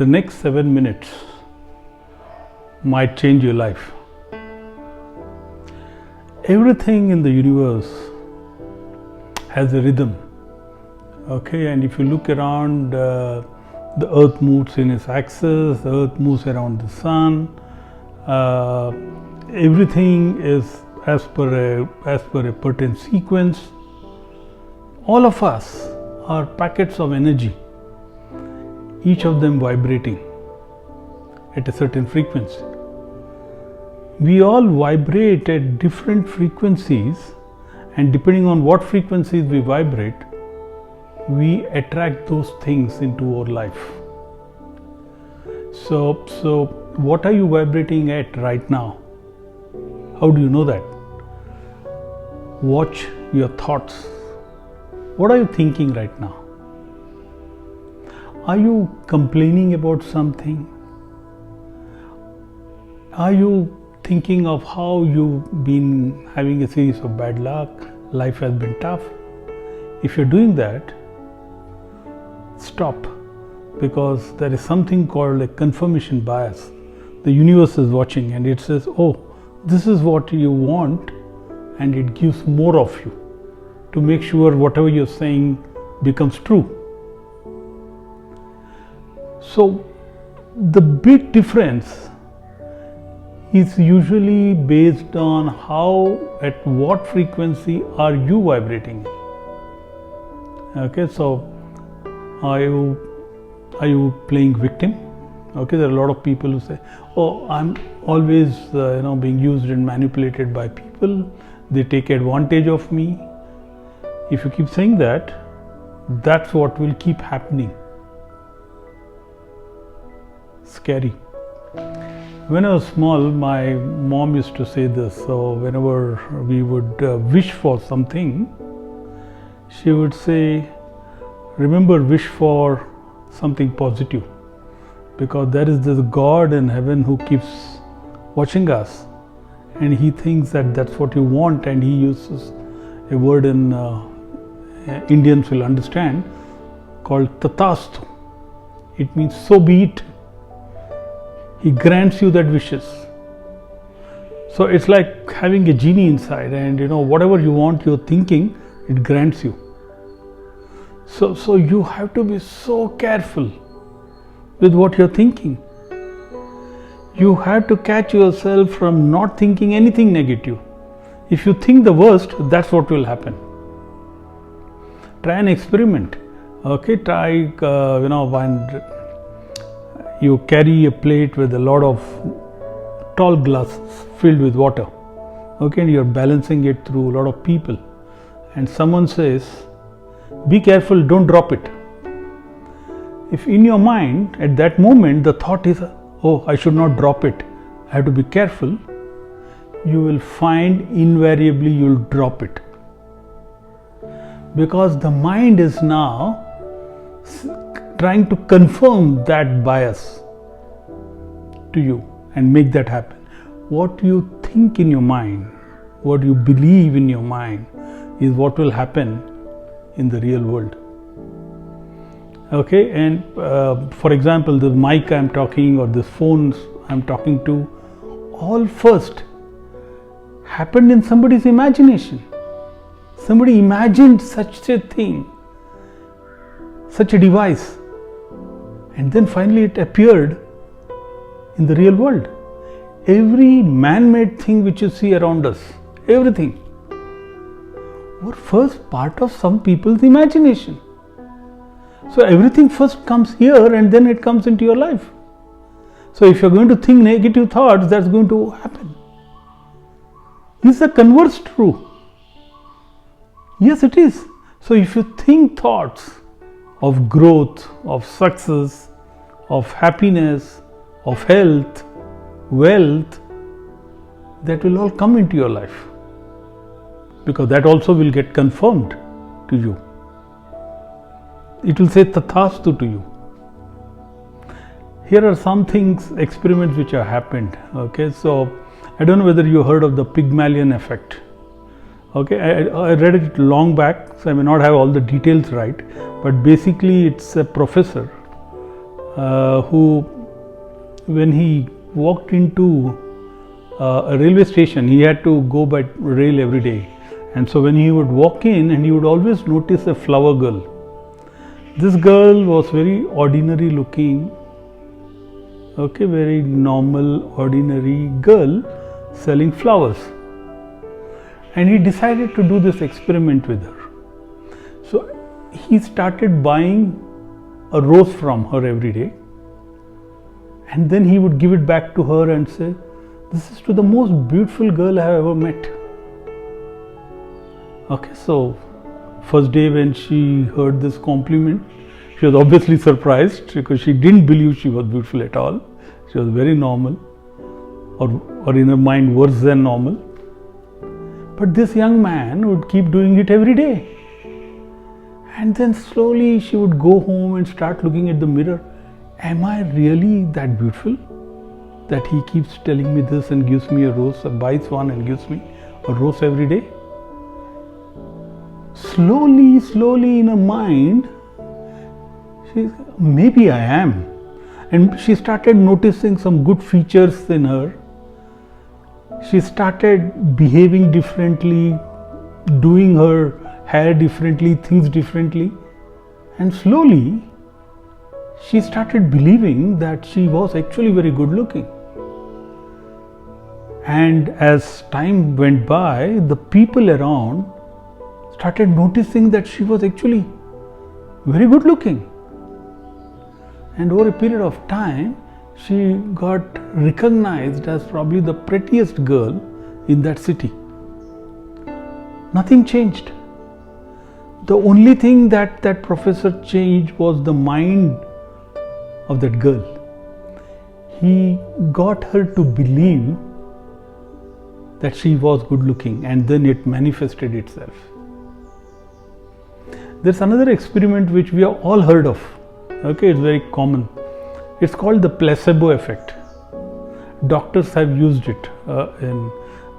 the next 7 minutes might change your life. Everything in the universe has a rhythm. Okay, and if you look around, the earth moves in its axis, the earth moves around the sun, everything is as per a certain sequence. All of us are packets of energy, each of them vibrating at a certain frequency. We all vibrate at different frequencies, and depending on what frequencies we vibrate, we attract those things into our life. So what are you vibrating at right now? How do you know that? Watch your thoughts. What are you thinking right now? Are you complaining about something? Are you thinking of how you've been having a series of bad luck, life has been tough? If you're doing that, stop, because there is something called a confirmation bias. The universe is watching and it says, oh, this is what you want, and it gives more of you to make sure whatever you're saying becomes true. So the big difference is usually based on at what frequency are you vibrating. Okay, so are you playing victim? Okay, there are a lot of people who say, oh, I'm always being used and manipulated by people, they take advantage of me. If you keep saying that, that's what will keep happening. Scary. When I was small, my mom used to say this. So whenever we would wish for something, she would say, remember, wish for something positive, because there is this God in heaven who keeps watching us, and he thinks that that's what you want, and he uses a word in Indians will understand called Tatasthu. It means so be it. He grants you that wishes. So it's like having a genie inside, and whatever you want, you're thinking, it grants you. So you have to be so careful with what you're thinking. You have to catch yourself from not thinking anything negative. If you think the worst, that's what will happen. Try an experiment. Okay, try when you carry a plate with a lot of tall glasses filled with water. Okay, and you're balancing it through a lot of people, and someone says, be careful, don't drop it. If in your mind at that moment the thought is, oh, I should not drop it, I have to be careful, you will find invariably you'll drop it. Because the mind is now trying to confirm that bias to you and make that happen. What you think in your mind, what you believe in your mind, is what will happen in the real world. Okay, and for example, the mic I'm talking or the phones I'm talking to, all first happened in somebody's imagination. Somebody imagined such a thing, such a device, and then finally it appeared in the real world. Every man-made thing which you see around us, everything, were first part of some people's imagination. So everything first comes here and then it comes into your life. So if you're going to think negative thoughts, that's going to happen. Is the converse true? Yes, it is. So if you think thoughts of growth, of success, of happiness, of health, wealth, that will all come into your life, because that also will get confirmed to you. It will say Tatasthu to you. Here are some things, experiments which have happened. Okay, so I don't know whether you heard of the Pygmalion effect. Okay, I read it long back, so I may not have all the details right, but basically it's a professor who, when he walked into a railway station, he had to go by rail every day, and so when he would walk in, and he would always notice a flower girl. This girl was very ordinary looking, okay, very normal, ordinary girl selling flowers, and he decided to do this experiment with her. So he started buying a rose from her every day, and then he would give it back to her and say, "This is to the most beautiful girl I have ever met." Okay, so first day when she heard this compliment, she was obviously surprised because she didn't believe she was beautiful at all. She was very normal, or in her mind worse than normal. But this young man would keep doing it every day. And then slowly she would go home and start looking at the mirror. Am I really that beautiful that he keeps telling me this and gives me a rose, or buys one and gives me a rose every day? Slowly in her mind, maybe I am. And she started noticing some good features in her. She started behaving differently, doing her hair differently, things differently. And slowly, she started believing that she was actually very good looking. And as time went by, the people around started noticing that she was actually very good looking. And over a period of time, she got recognized as probably the prettiest girl in that city. Nothing changed. The only thing that professor changed was the mind of that girl. He got her to believe that she was good looking, and then it manifested itself. There's another experiment which we have all heard of. Okay, it's very common. It's called the placebo effect. Doctors have used it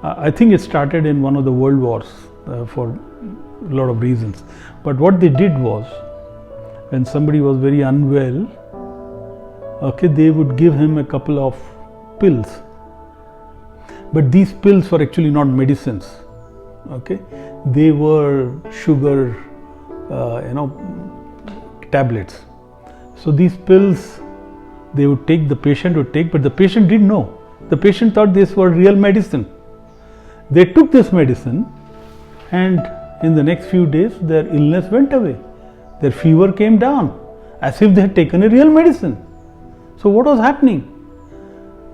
I think it started in one of the world wars for a lot of reasons. But what they did was, when somebody was very unwell, okay, they would give him a couple of pills. But these pills were actually not medicines. Okay, they were sugar, tablets. So these pills, they would take, the patient would take, but the patient didn't know. The patient thought these were real medicine. They took this medicine, and in the next few days, their illness went away. Their fever came down, as if they had taken a real medicine. So what was happening?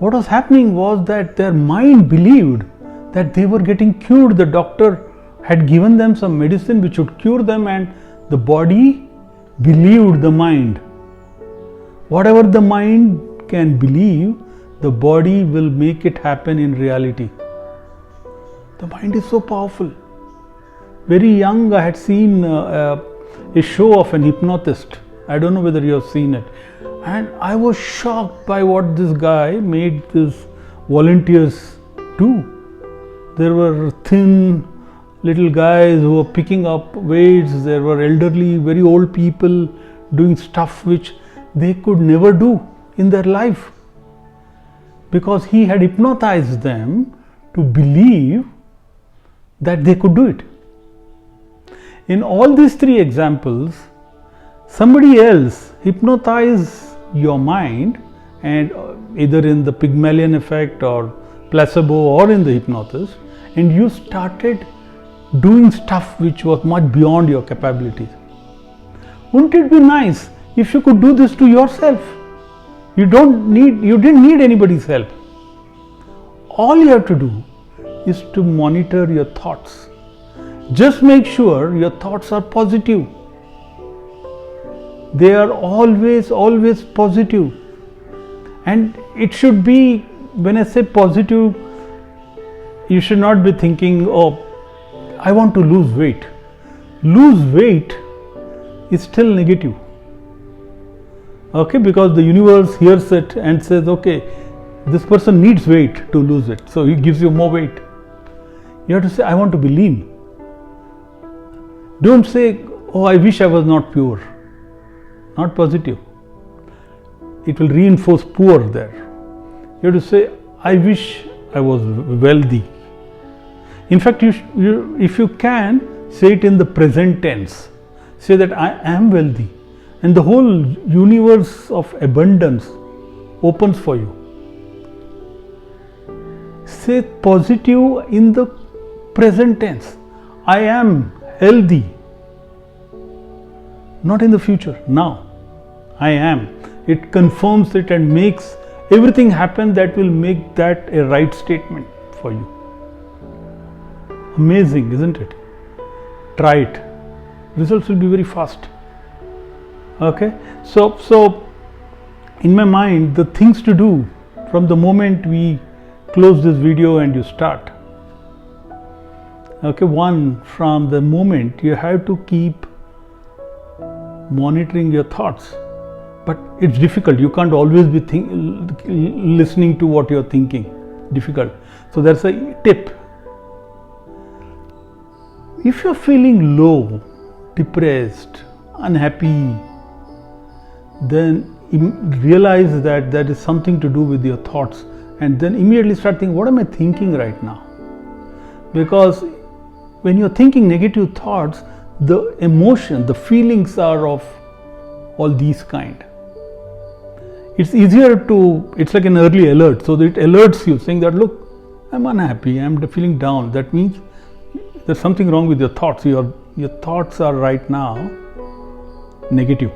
What was happening was that their mind believed that they were getting cured. The doctor had given them some medicine which would cure them, and the body believed the mind. Whatever the mind can believe, the body will make it happen in reality. The mind is so powerful. Very young, I had seen a show of an hypnotist. I don't know whether you have seen it. And I was shocked by what this guy made these volunteers do. There were thin little guys who were picking up weights. There were elderly, very old people doing stuff which they could never do in their life, because he had hypnotized them to believe that they could do it. In all these three examples, somebody else hypnotized your mind, and either in the Pygmalion effect or placebo or in the hypnosis, and you started doing stuff which was much beyond your capabilities. Wouldn't it be nice if you could do this to yourself? You didn't need anybody's help. All you have to do is to monitor your thoughts. Just make sure your thoughts are positive. They are always positive. And it should be, when I say positive, you should not be thinking, oh, I want to lose weight. Lose weight is still negative. Okay, because the universe hears it and says, okay, this person needs weight to lose it, so he gives you more weight. You have to say, I want to be lean. Don't say, oh, I wish I was not pure. Not positive. it will reinforce poor there. You have to say, I wish I was wealthy. In fact, if you can, say it in the present tense. Say that I am wealthy, and the whole universe of abundance opens for you. Say positive in the present tense. I am healthy. Not in the future, now. I am. It confirms it and makes everything happen that will make that a right statement for you. Amazing, isn't it? Try it. Results will be very fast. Okay? So in my mind, the things to do from the moment we close this video and you start. Okay, one, from the moment you have to keep monitoring your thoughts, but it's difficult. You can't always be listening to what you're thinking. Difficult. So that's a tip. If you're feeling low, depressed, unhappy, then realize that that is something to do with your thoughts, and then immediately start thinking, what am I thinking right now? Because when you're thinking negative thoughts, the emotion, the feelings are of all these kind. It's easier to, it's like an early alert, so that it alerts you saying that, look, I'm unhappy, I'm feeling down. That means there's something wrong with your thoughts. Your thoughts are right now negative.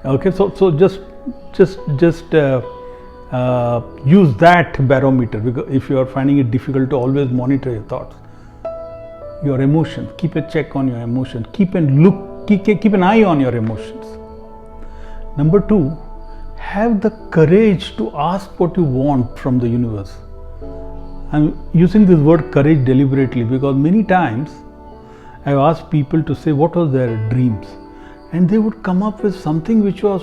Okay, so just use that barometer, because if you are finding it difficult to always monitor your thoughts, your emotions, keep a check on your emotions, keep an eye on your emotions. Number two, have the courage to ask what you want from the universe. I'm using this word courage deliberately because many times I've asked people to say what was their dreams, and they would come up with something which was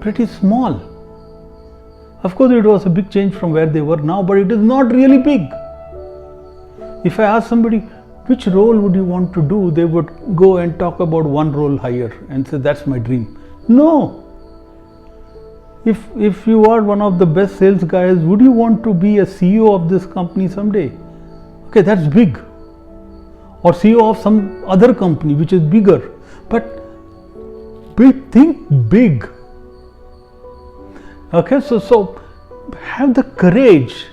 pretty small. Of course, it was a big change from where they were now, but it is not really big. If I ask somebody, which role would you want to do? They would go and talk about one role higher and say, that's my dream. No. If you are one of the best sales guys, would you want to be a CEO of this company someday? Okay, that's big. Or CEO of some other company which is bigger. But think big. Okay, so have the courage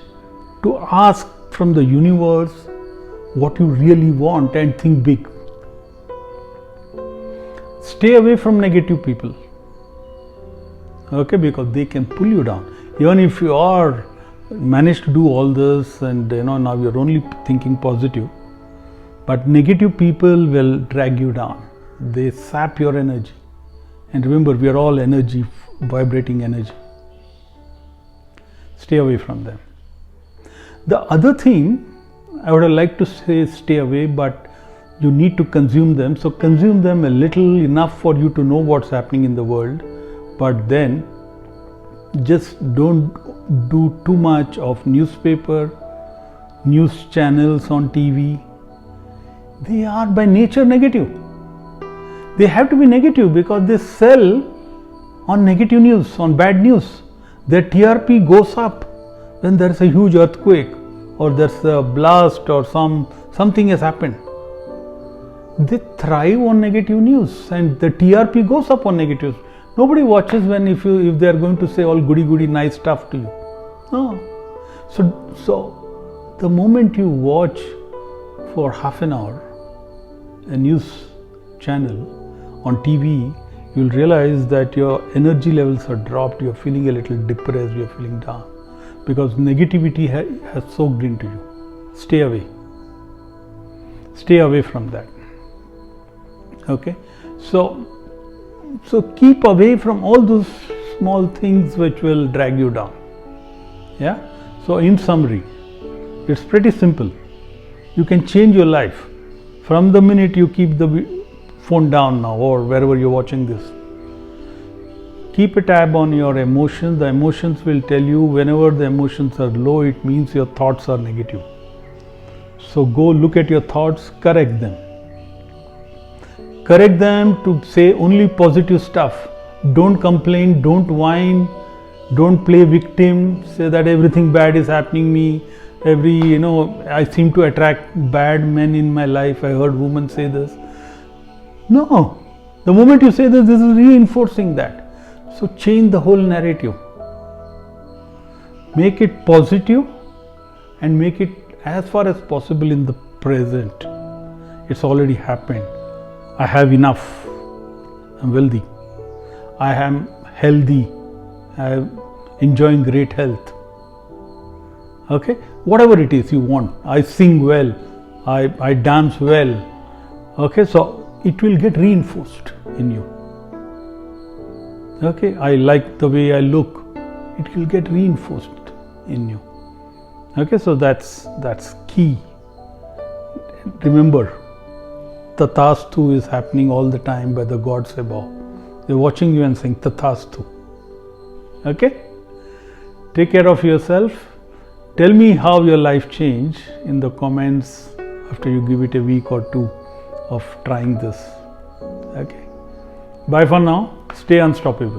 to ask from the universe what you really want and think big. Stay away from negative people. Okay, because they can pull you down. Even if you are managed to do all this and now you're only thinking positive, but negative people will drag you down. They sap your energy. And remember, we are all energy, vibrating energy. Stay away from them. The other thing I would like to say, stay away, but you need to consume them. So consume them a little, enough for you to know what's happening in the world, but then just don't do too much of newspaper, news channels on TV. They are by nature negative. They have to be negative because they sell on negative news, on bad news. Their TRP goes up when there's a huge earthquake or there's a blast or something has happened. They thrive on negative news and the TRP goes up on negative. Nobody watches when if they are going to say all goody nice stuff to you. No. So the moment you watch for half an hour a news channel on TV, you'll realize that your energy levels are dropped, you're feeling a little depressed, you're feeling down, because negativity has soaked into you. Stay away. Stay away from that. Okay? So keep away from all those small things which will drag you down. Yeah? So in summary, it's pretty simple. You can change your life from the minute you keep the phone down now or wherever you're watching this. Keep a tab on your emotions. The emotions will tell you whenever the emotions are low, it means your thoughts are negative. So go look at your thoughts, correct them. Correct them to say only positive stuff. Don't complain, don't whine, don't play victim, say that everything bad is happening me. I seem to attract bad men in my life. I heard women say this. No, the moment you say this is reinforcing that. So change the whole narrative. Make it positive and make it as far as possible in the present. It's already happened. I have enough. I'm wealthy. I am healthy. I am enjoying great health. Okay, whatever it is you want. I sing well. I dance well. Okay, so it will get reinforced in you. Okay, I like the way I look. It will get reinforced in you. Okay, so that's key. Remember, Tatasthu is happening all the time by the gods above. They're watching you and saying Tatasthu. Okay? Take care of yourself. Tell me how your life changed in the comments after you give it a week or two of trying this. Okay? Bye for now. Stay unstoppable.